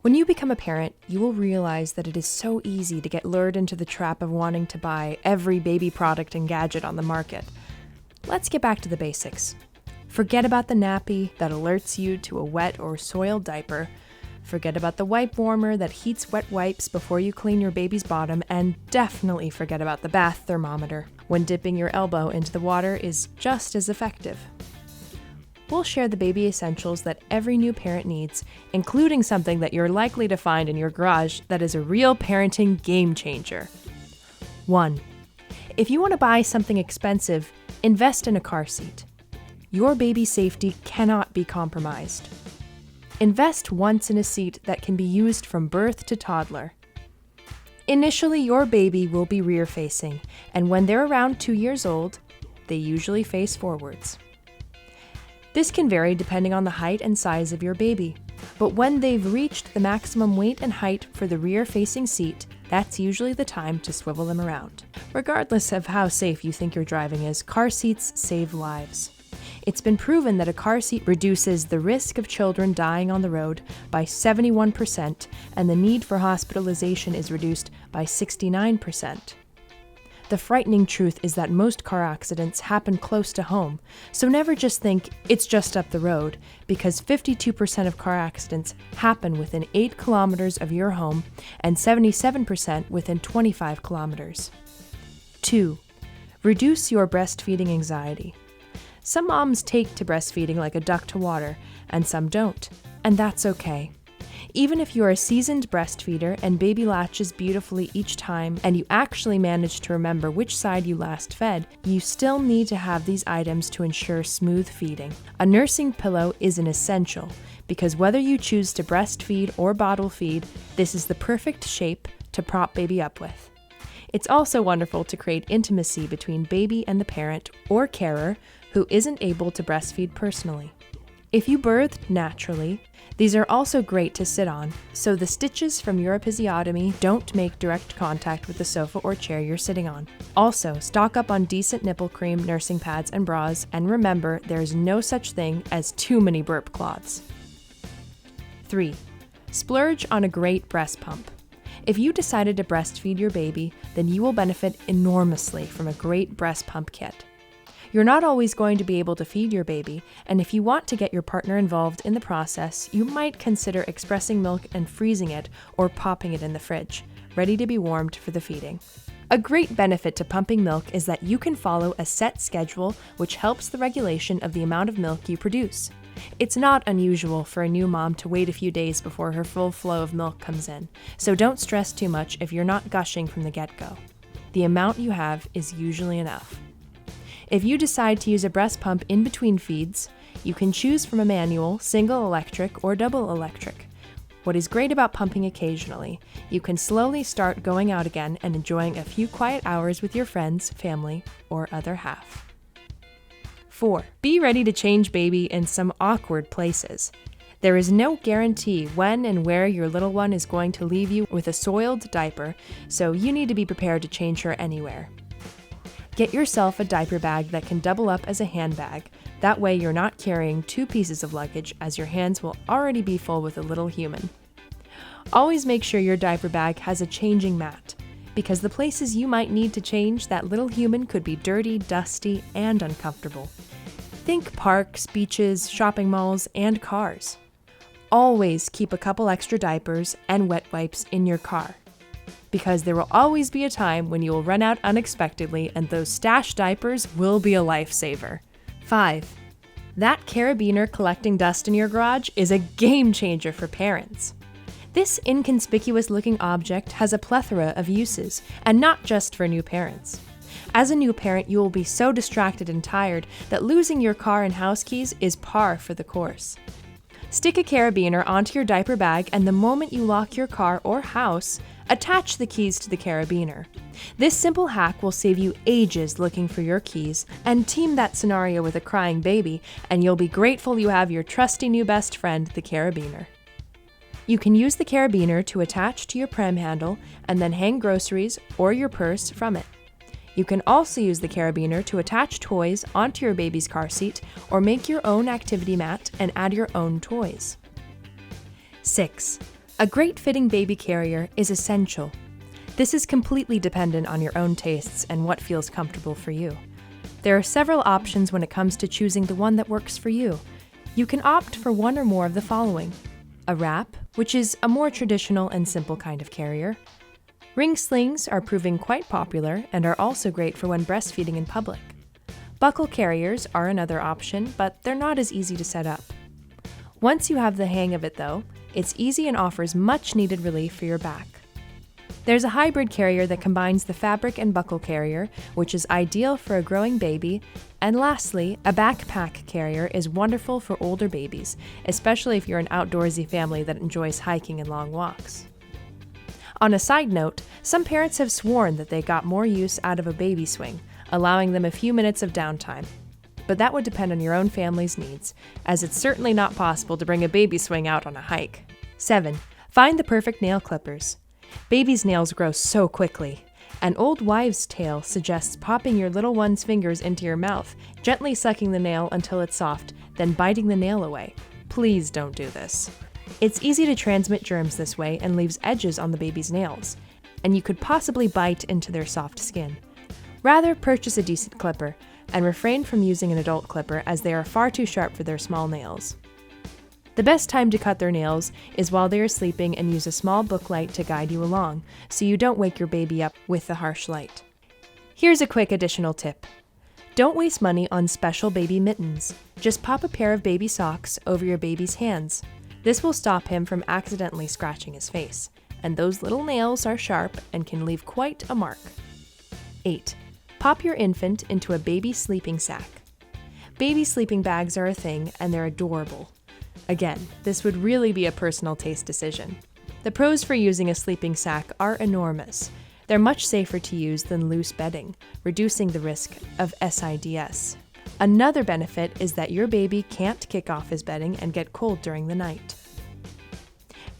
When you become a parent, you will realize that it is so easy to get lured into the trap of wanting to buy every baby product and gadget on the market. Let's get back to the basics. Forget about the nappy that alerts you to a wet or soiled diaper. Forget about the wipe warmer that heats wet wipes before you clean your baby's bottom, and definitely forget about the bath thermometer, when dipping your elbow into the water is just as effective. We'll share the baby essentials that every new parent needs, including something that you're likely to find in your garage that is a real parenting game changer. 1. If you want to buy something expensive, invest in a car seat. Your baby's safety cannot be compromised. Invest once in a seat that can be used from birth to toddler. Initially, your baby will be rear-facing, and when they're around 2 years old, they usually face forwards. This can vary depending on the height and size of your baby, but when they've reached the maximum weight and height for the rear-facing seat, that's usually the time to swivel them around. Regardless of how safe you think your driving is, car seats save lives. It's been proven that a car seat reduces the risk of children dying on the road by 71%, and the need for hospitalization is reduced by 69%. The frightening truth is that most car accidents happen close to home, so never just think it's just up the road, because 52% of car accidents happen within 8 kilometers of your home and 77% within 25 kilometers. 2. Reduce your breastfeeding anxiety. Some moms take to breastfeeding like a duck to water, and some don't, and that's okay. Even if you're a seasoned breastfeeder and baby latches beautifully each time and you actually manage to remember which side you last fed, you still need to have these items to ensure smooth feeding. A nursing pillow is an essential because whether you choose to breastfeed or bottle feed, this is the perfect shape to prop baby up with. It's also wonderful to create intimacy between baby and the parent or carer who isn't able to breastfeed personally. If you birthed naturally, these are also great to sit on, so the stitches from your episiotomy don't make direct contact with the sofa or chair you're sitting on. Also, stock up on decent nipple cream, nursing pads, and bras, and remember, there's no such thing as too many burp cloths. 3. Splurge on a great breast pump. If you decided to breastfeed your baby, then you will benefit enormously from a great breast pump kit. You're not always going to be able to feed your baby, and if you want to get your partner involved in the process, you might consider expressing milk and freezing it or popping it in the fridge, ready to be warmed for the feeding. A great benefit to pumping milk is that you can follow a set schedule which helps the regulation of the amount of milk you produce. It's not unusual for a new mom to wait a few days before her full flow of milk comes in, so don't stress too much if you're not gushing from the get-go. The amount you have is usually enough. If you decide to use a breast pump in between feeds, you can choose from a manual, single electric, or double electric. What is great about pumping occasionally, you can slowly start going out again and enjoying a few quiet hours with your friends, family, or other half. 4. Be ready to change baby in some awkward places. There is no guarantee when and where your little one is going to leave you with a soiled diaper, so you need to be prepared to change her anywhere. Get yourself a diaper bag that can double up as a handbag. That way you're not carrying 2 pieces of luggage, as your hands will already be full with a little human. Always make sure your diaper bag has a changing mat, because the places you might need to change that little human could be dirty, dusty, and uncomfortable. Think parks, beaches, shopping malls, and cars. Always keep a couple extra diapers and wet wipes in your car, because there will always be a time when you will run out unexpectedly, and those stashed diapers will be a lifesaver. 5. That carabiner collecting dust in your garage is a game changer for parents. This inconspicuous-looking object has a plethora of uses, and not just for new parents. As a new parent, you will be so distracted and tired that losing your car and house keys is par for the course. Stick a carabiner onto your diaper bag, and the moment you lock your car or house, attach the keys to the carabiner. This simple hack will save you ages looking for your keys, and team that scenario with a crying baby, and you'll be grateful you have your trusty new best friend, the carabiner. You can use the carabiner to attach to your pram handle and then hang groceries or your purse from it. You can also use the carabiner to attach toys onto your baby's car seat or make your own activity mat and add your own toys. 6. A great fitting baby carrier is essential. This is completely dependent on your own tastes and what feels comfortable for you. There are several options when it comes to choosing the one that works for you. You can opt for one or more of the following: a wrap, which is a more traditional and simple kind of carrier. Ring slings are proving quite popular and are also great for when breastfeeding in public. Buckle carriers are another option, but they're not as easy to set up. Once you have the hang of it though, it's easy and offers much needed relief for your back. There's a hybrid carrier that combines the fabric and buckle carrier, which is ideal for a growing baby. And lastly, a backpack carrier is wonderful for older babies, especially if you're an outdoorsy family that enjoys hiking and long walks. On a side note, some parents have sworn that they got more use out of a baby swing, allowing them a few minutes of downtime. But that would depend on your own family's needs, as it's certainly not possible to bring a baby swing out on a hike. 7. Find the perfect nail clippers. Babies' nails grow so quickly. An old wives' tale suggests popping your little one's fingers into your mouth, gently sucking the nail until it's soft, then biting the nail away. Please don't do this. It's easy to transmit germs this way and leaves edges on the baby's nails, and you could possibly bite into their soft skin. Rather, purchase a decent clipper, and refrain from using an adult clipper as they are far too sharp for their small nails. The best time to cut their nails is while they are sleeping, and use a small book light to guide you along, so you don't wake your baby up with the harsh light. Here's a quick additional tip. Don't waste money on special baby mittens. Just pop a pair of baby socks over your baby's hands. This will stop him from accidentally scratching his face, and those little nails are sharp and can leave quite a mark. 8. Pop your infant into a baby sleeping sack. Baby sleeping bags are a thing, and they're adorable. Again, this would really be a personal taste decision. The pros for using a sleeping sack are enormous. They're much safer to use than loose bedding, reducing the risk of SIDS. Another benefit is that your baby can't kick off his bedding and get cold during the night.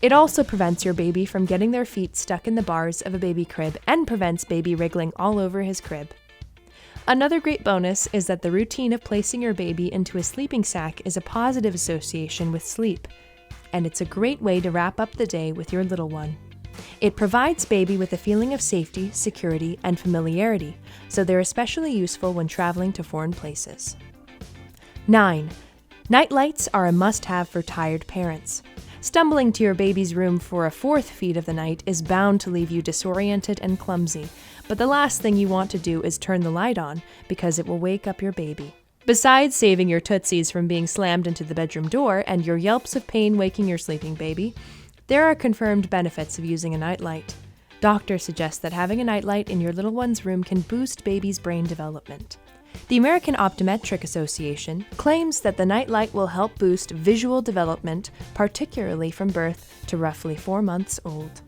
It also prevents your baby from getting their feet stuck in the bars of a baby crib and prevents baby wriggling all over his crib. Another great bonus is that the routine of placing your baby into a sleeping sack is a positive association with sleep, and it's a great way to wrap up the day with your little one. It provides baby with a feeling of safety, security, and familiarity, so they're especially useful when traveling to foreign places. 9. Night lights are a must-have for tired parents. Stumbling to your baby's room for a fourth feed of the night is bound to leave you disoriented and clumsy, but the last thing you want to do is turn the light on, because it will wake up your baby. Besides saving your tootsies from being slammed into the bedroom door and your yelps of pain waking your sleeping baby, there are confirmed benefits of using a nightlight. Doctors suggest that having a nightlight in your little one's room can boost baby's brain development. The American Optometric Association claims that the nightlight will help boost visual development, particularly from birth to roughly 4 months old.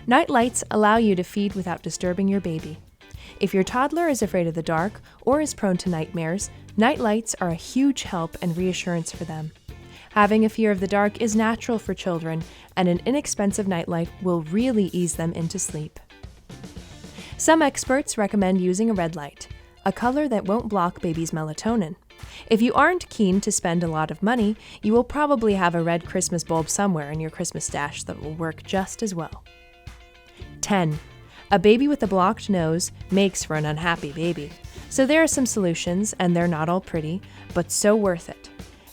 Nightlights allow you to feed without disturbing your baby. If your toddler is afraid of the dark or is prone to nightmares, nightlights are a huge help and reassurance for them. Having a fear of the dark is natural for children, and an inexpensive nightlight will really ease them into sleep. Some experts recommend using a red light, a color that won't block baby's melatonin. If you aren't keen to spend a lot of money, you will probably have a red Christmas bulb somewhere in your Christmas stash that will work just as well. 10. A baby with a blocked nose makes for an unhappy baby. So there are some solutions, and they're not all pretty, but so worth it.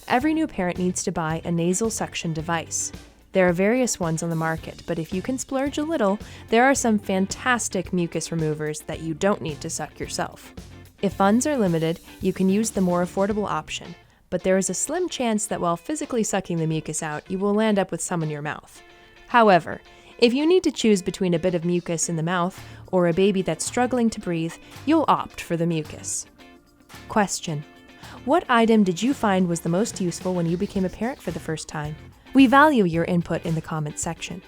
Every new parent needs to buy a nasal suction device. There are various ones on the market, but if you can splurge a little, there are some fantastic mucus removers that you don't need to suck yourself. If funds are limited, you can use the more affordable option, but there is a slim chance that while physically sucking the mucus out, you will land up with some in your mouth. However, if you need to choose between a bit of mucus in the mouth or a baby that's struggling to breathe, you'll opt for the mucus. Question: what item did you find was the most useful when you became a parent for the first time? We value your input in the comments section.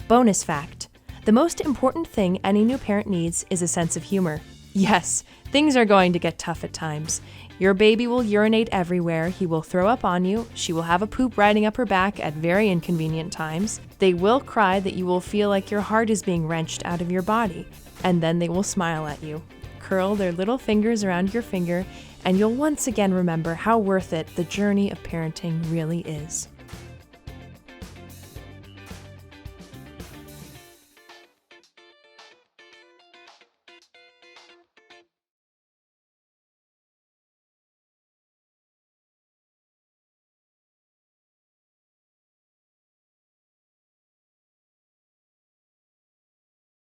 Bonus fact: the most important thing any new parent needs is a sense of humor. Yes, things are going to get tough at times. Your baby will urinate everywhere, he will throw up on you, she will have a poop riding up her back at very inconvenient times, they will cry that you will feel like your heart is being wrenched out of your body, and then they will smile at you, curl their little fingers around your finger, and you'll once again remember how worth it the journey of parenting really is.